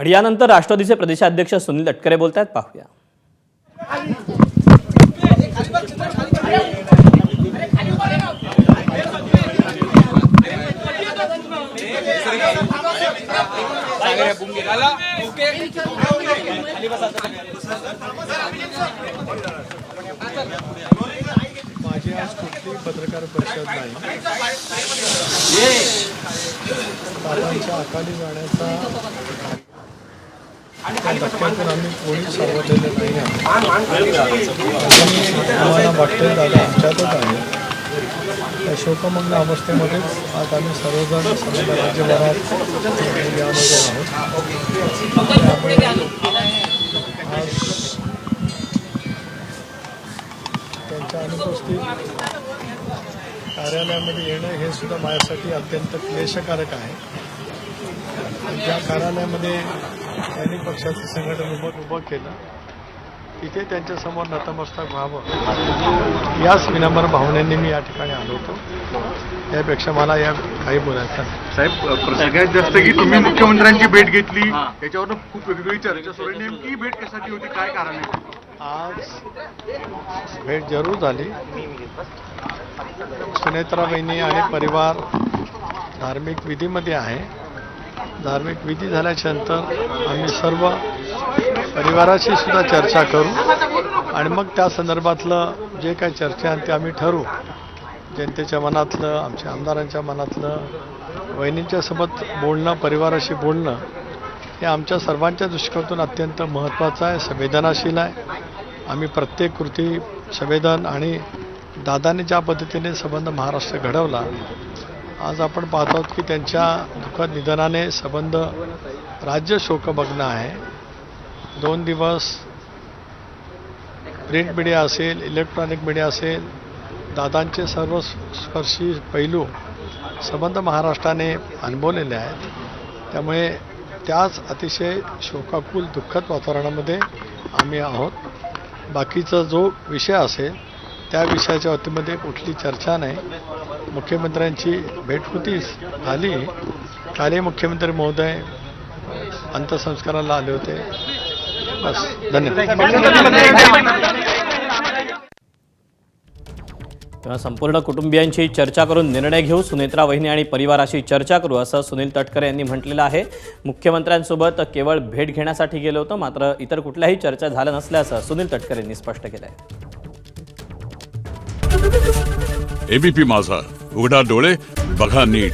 आणि यानंतर राष्ट्रवादीचे प्रदेशाध्यक्ष सुनील तटकरे बोलतायत, पाहूया. माझी आज कुठली पत्रकार परिषद नाही. बाबांच्या अकाली जाण्याचा धक्क्यातून आम्ही कोणी सावरलेलं नाही आहे. आम्हाला वाटते दादा आमच्यातच आहे. त्या शोकमग्न अवस्थेमध्येच आज आम्ही सर्वजण समजा राज्यभरात यामध्ये आहोत. आज त्यांच्या अनुपस्थित कार्यालयामध्ये येणं हे सुद्धा माझ्यासाठी अत्यंत क्लेशकारक आहे. ज्या कार्यालयामध्ये त्यांनी पक्षाचं संघटन उभं केलं तिथे त्यांच्यासमोर नतमस्तक व्हावं याच विनम्र भावनेने मी या ठिकाणी आलो होतो. यापेक्षा मला या काही बोलायचं नाही. साहेब, सगळ्यात जास्त की तुम्ही मुख्यमंत्र्यांची भेट घेतली याच्यावरून खूप वेगवेगळी चर्चा सुरू आहे. नेमकी भेट कशासाठी होती, काय कारण आहे? आज भेट जरूर झाली. सुनेत्रा वहिनी आणि परिवार धार्मिक विधीमध्ये आहे. धार्मिक विधी झाल्याच्या नंतर आम्ही सर्व परिवाराशी सुद्धा चर्चा करू आणि मग त्या संदर्भातलं जे काही चर्चा आहे ते आम्ही ठरवू. जनतेच्या मनातलं, आमच्या आमदारांच्या मनातलं, वहिनींच्या सोबत बोलणं, परिवाराशी बोलणं हे आमच्या सर्वांच्या दृष्टिकोनातून अत्यंत महत्त्वाचं आहे, संवेदनाशील आहे. आम्ही प्रत्येक कृती संवेदन आणि दादाने ज्या पद्धतीने संबंध महाराष्ट्र घडवला, आज आपण पाहतो आहोत की त्यांच्या दुःखद निधनाने संबंध राज्य शोकमग्न आहे. 2 दिवस प्रिंट मीडिया असेल, इलेक्ट्रॉनिक मीडिया असेल, दादांचे सर्व स्पर्शी पैलू संबंध महाराष्ट्राने अनुभवलेले आहेत. त्यामुळे त्याच अतिशय शोकाकुल दुःखद वातावरणामध्ये आम्ही आहोत. बाकीचा जो विषय असेल त्या विषयाच्या बाबतीमध्ये कुठली चर्चा नाही. मुख्यमंत्र्यांची भेट होतीच, झाली. कालही मुख्यमंत्री महोदय अंत्यसंस्काराला आले होते. बस, धन्यवाद. संपूर्ण कुटुंबियांशी चर्चा करून निर्णय घेऊ, सुनेत्रा वहिनी आणि परिवाराशी चर्चा करू, असं सुनील तटकरे यांनी म्हटलेलं आहे. मुख्यमंत्र्यांसोबत केवळ भेट घेण्यासाठी गेलो होतो, मात्र इतर कुठल्याही चर्चा झाल्या नसल्याचं सुनील तटकरे यांनी स्पष्ट केलं आहे. एबीपी माझा, उघडा डोळे बघा नीट.